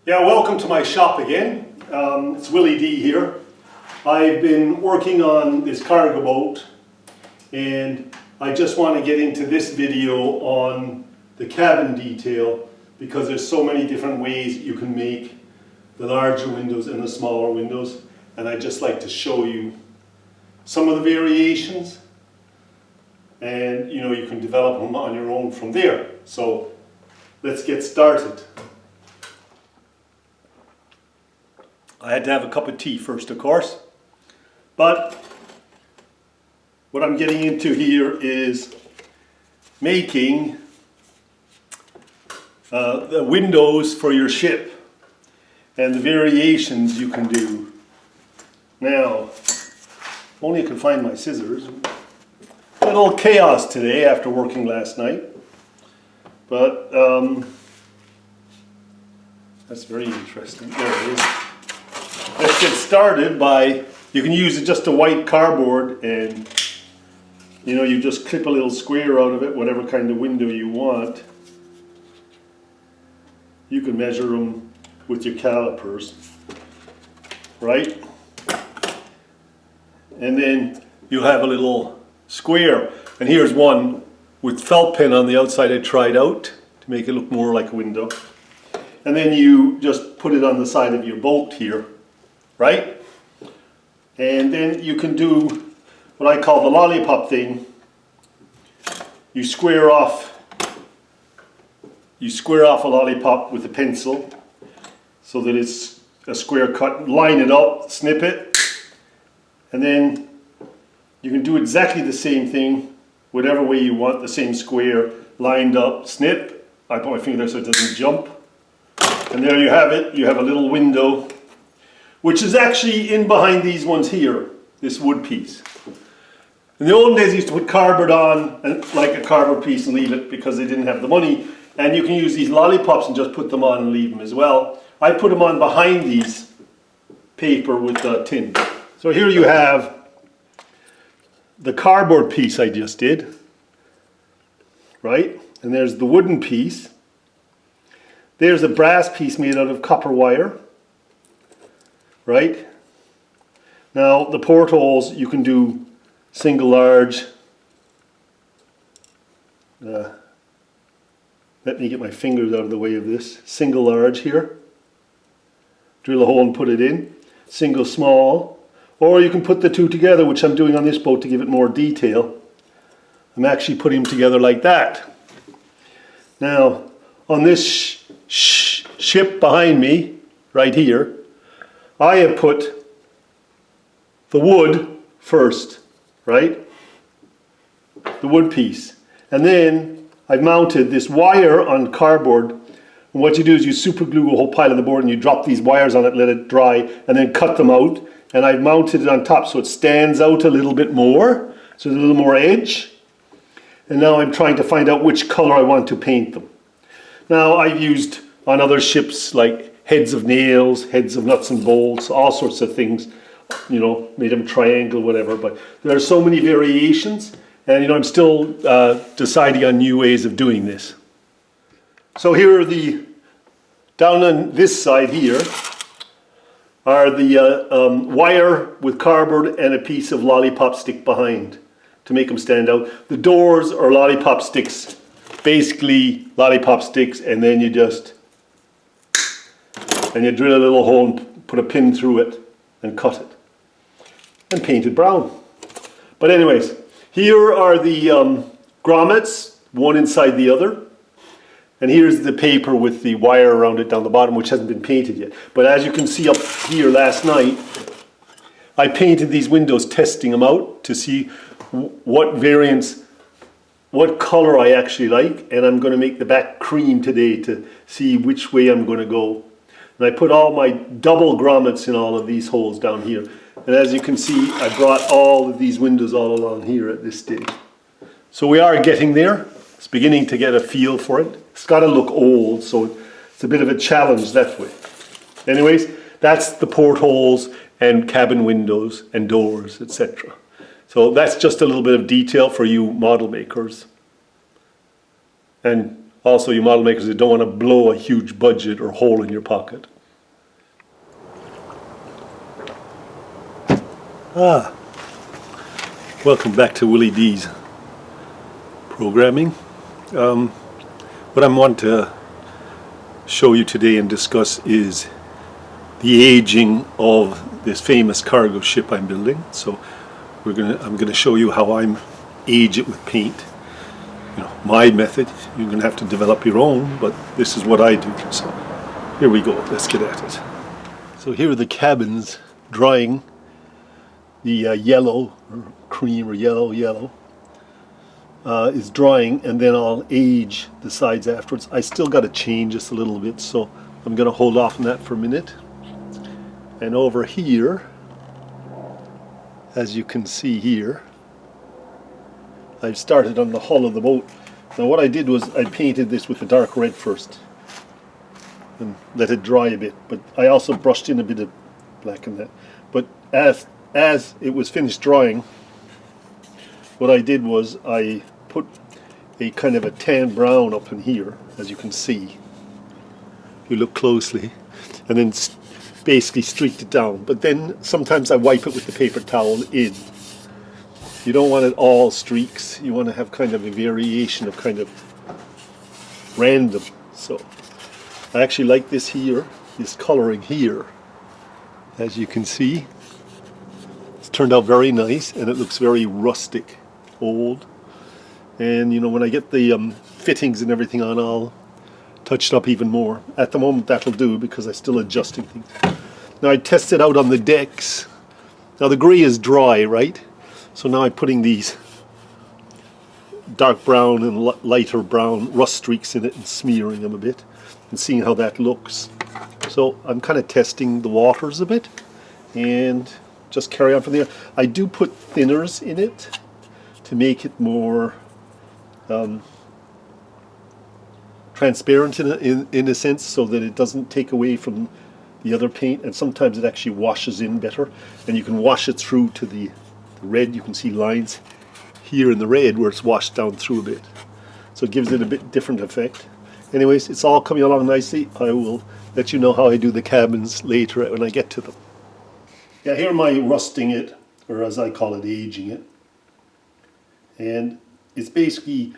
Yeah, welcome to my shop again. It's Willie D here. I've been working on this cargo boat and I just want to get into this video on the cabin detail because there's so many different ways you can make the larger windows and the smaller windows, and I'd just like to show you some of the variations, and you can develop them on your own from there. So let's get started. I had to have a cup of tea first, of course, but what I'm getting into here is making the windows for your ship and the variations you can do. Now, only I can find my scissors. A little chaos today after working last night, but that's very interesting. There it is. Let's get started by, you can use just a white cardboard and you just clip a little square out of it, whatever kind of window you want. You can measure them with your calipers, right? And then you'll have a little square. And here's one with felt pen on the outside I tried out to make it look more like a window. And then you just put it on the side of your boat here, right? And then you can do what I call the lollipop thing. You square off a lollipop with a pencil so that it's a square cut, line it up, snip it, and then you can do exactly the same thing, whatever way you want, the same square, lined up, snip. I put my finger there so it doesn't jump. And there you have it. You have a little window, which is actually in behind these ones here, this wood piece. In the old days, they used to put cardboard on, and like a cardboard piece, and leave it because they didn't have the money. And you can use these lollipops and just put them on and leave them as well. I put them on behind these paper with the tin. So here you have the cardboard piece I just did, right? And there's the wooden piece. There's a brass piece made out of copper wire, right? Now the portholes you can do single large. Let me get my fingers out of the way of this. Single large here. Drill a hole and put it in. Single small. Or you can put the two together, which I'm doing on this boat to give it more detail. I'm actually putting them together like that. Now, on this ship behind me, right here, I have put the wood first, right? The wood piece. And then I've mounted this wire on cardboard. And what you do is you super glue a whole pile of the board and you drop these wires on it, let it dry, and then cut them out. And I've mounted it on top so it stands out a little bit more, so there's a little more edge. And now I'm trying to find out which color I want to paint them. Now I've used on other ships like heads of nails, heads of nuts and bolts, all sorts of things, made them triangle, whatever, but there are so many variations, and I'm still deciding on new ways of doing this. So here are down on this side here are the wire with cardboard and a piece of lollipop stick behind to make them stand out. The doors are lollipop sticks, basically lollipop sticks, and then you drill a little hole and put a pin through it and cut it and paint it brown. But anyways, here are the grommets, one inside the other. And here's the paper with the wire around it down the bottom, which hasn't been painted yet. But as you can see up here last night, I painted these windows, testing them out to see what variants, what color I actually like. And I'm going to make the back cream today to see which way I'm going to go. And I put all my double grommets in all of these holes down here. And as you can see, I brought all of these windows all along here at this stage. So we are getting there. It's beginning to get a feel for it. It's got to look old, so it's a bit of a challenge that way. Anyways, that's the portholes and cabin windows and doors, etc. So that's just a little bit of detail for you model makers. And also you model makers that don't want to blow a huge budget or hole in your pocket. Welcome back to Willie D's programming. What I want to show you today and discuss is the aging of this famous cargo ship I'm building. So I'm gonna show you how I'm age it with paint. My method. You're gonna have to develop your own, but this is what I do. So here we go. Let's get at it. So here are the cabins drying. The yellow, or cream, or yellow is drying, and then I'll age the sides afterwards. I still got to change this a little bit, so I'm going to hold off on that for a minute. And over here, as you can see here, I've started on the hull of the boat. Now what I did was I painted this with a dark red first and let it dry a bit, but I also brushed in a bit of black in that. But as it was finished drying, what I did was I put a kind of a tan brown up in here, as you can see. If you look closely, and then basically streaked it down. But then sometimes I wipe it with the paper towel in. You don't want it all streaks. You want to have kind of a variation of kind of random. So I actually like this here, this coloring here, as you can see. Turned out very nice, and it looks very rustic, old. And when I get the fittings and everything on, I'll touch it up even more. At the moment that'll do, because I'm still adjusting things. Now I tested out on the decks. Now the grey is dry, right? So now I'm putting these dark brown and lighter brown rust streaks in it and smearing them a bit and seeing how that looks. So I'm kind of testing the waters a bit and just carry on from there. I do put thinners in it to make it more transparent in a sense, so that it doesn't take away from the other paint, and sometimes it actually washes in better, and you can wash it through to the red. You can see lines here in the red where it's washed down through a bit, so it gives it a bit different effect. Anyways, it's all coming along nicely. I will let you know how I do the cabins later when I get to them. Yeah, here am I rusting it, or as I call it, aging it. And it's basically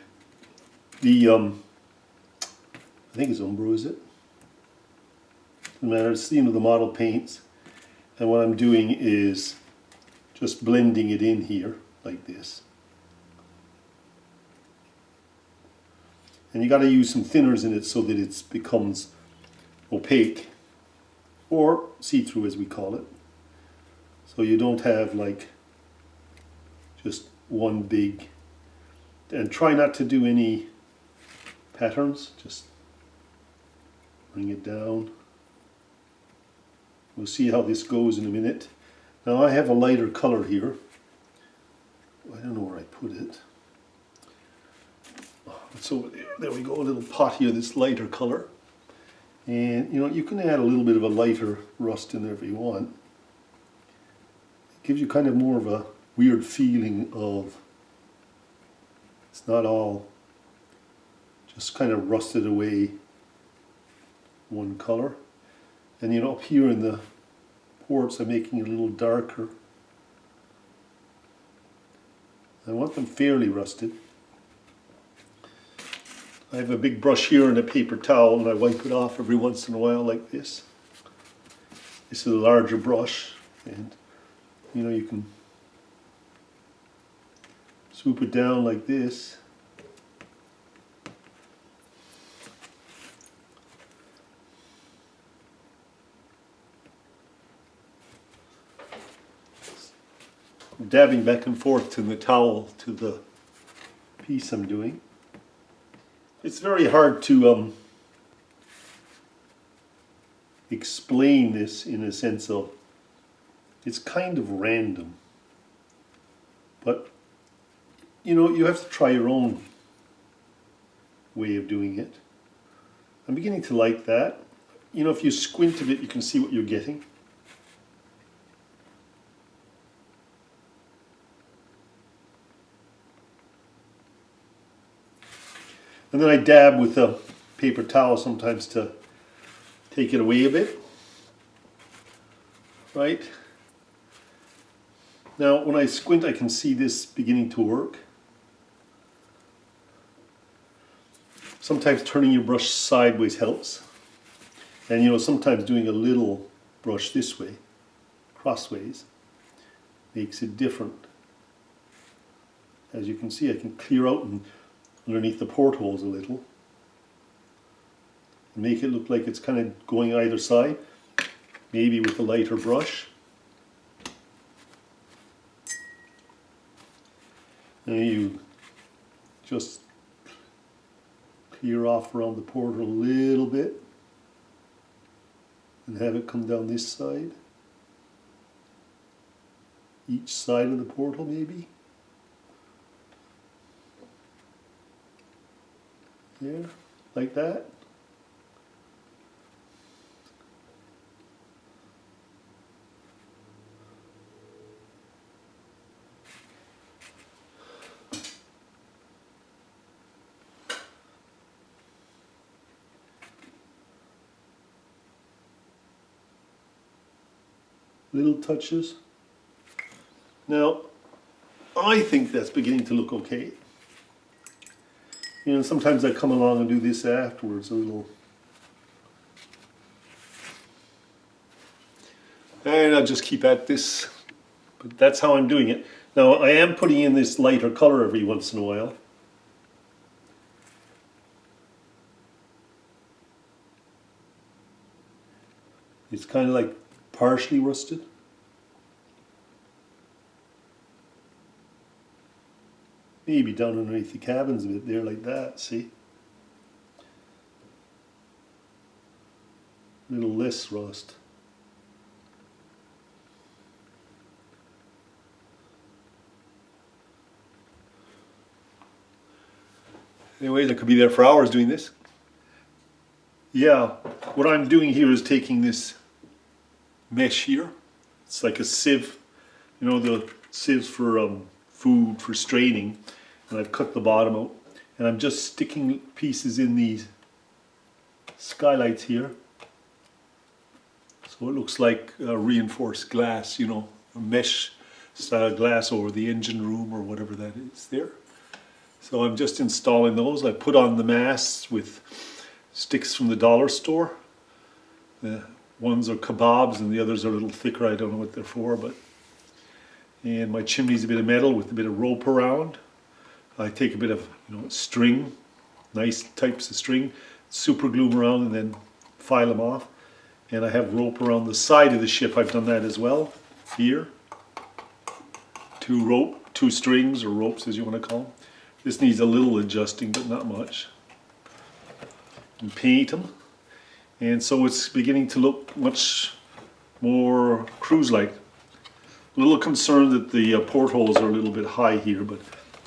the, I think it's Umbro, is it? Doesn't matter, it's the model paints. And what I'm doing is just blending it in here, like this. And you got to use some thinners in it so that it becomes opaque, or see-through as we call it. So you don't have like just one big, and try not to do any patterns, just bring it down. We'll see how this goes in a minute. Now I have a lighter color here. I don't know where I put it. It's over there. There we go, a little pot here, this lighter color. And you can add a little bit of a lighter rust in there if you want. Gives you kind of more of a weird feeling of, it's not all just kind of rusted away one color. And up here in the ports I'm making it a little darker. I want them fairly rusted. I have a big brush here and a paper towel, and I wipe it off every once in a while like this. This is a larger brush, and you can swoop it down like this. Dabbing back and forth to the towel to the piece I'm doing. It's very hard to explain this in a sense of, it's kind of random, but you have to try your own way of doing it. I'm beginning to like that. If you squint a bit, you can see what you're getting. And then I dab with a paper towel sometimes to take it away a bit, right? Now when I squint I can see this beginning to work. Sometimes turning your brush sideways helps. And you know, sometimes doing a little brush this way, crossways, makes it different. As you can see, I can clear out underneath the portholes a little. And make it look like it's kind of going either side, maybe with a lighter brush. And you just clear off around the porthole a little bit and have it come down this side. Each side of the porthole maybe. There, like that. Little touches. Now, I think that's beginning to look okay. You know, sometimes I come along and do this afterwards, a little. And I'll just keep at this. But that's how I'm doing it. Now, I am putting in this lighter color every once in a while. It's kind of like partially rusted. Maybe down underneath the cabins a bit there, like that, see? A little less rust. Anyways, I could be there for hours doing this. Yeah, what I'm doing here is taking this mesh here. It's like a sieve, you know, the sieves for food, for straining. And I've cut the bottom out. And I'm just sticking pieces in these skylights here. So it looks like reinforced glass, you know, a mesh style glass over the engine room or whatever that is there. So I'm just installing those. I put on the masts with sticks from the dollar store. The ones are kebabs and the others are a little thicker. I don't know what they're for, but. And my chimney's a bit of metal with a bit of rope around. I take a bit of, you know, string, nice types of string, super glue them around and then file them off. And I have rope around the side of the ship. I've done that as well, here. Two strings or ropes as you want to call them. This needs a little adjusting, but not much. And paint them. And so it's beginning to look much more cruise-like. A little concerned that the portholes are a little bit high here, but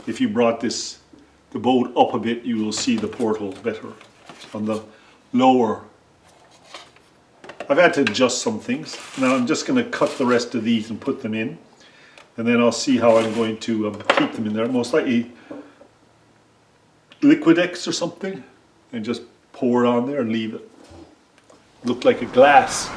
if you brought the boat up a bit, you will see the portholes better on the lower. I've had to adjust some things. Now I'm just going to cut the rest of these and put them in, and then I'll see how I'm going to keep them in there. Most likely Liquidex or something, and just pour it on there and leave it. Look like a glass.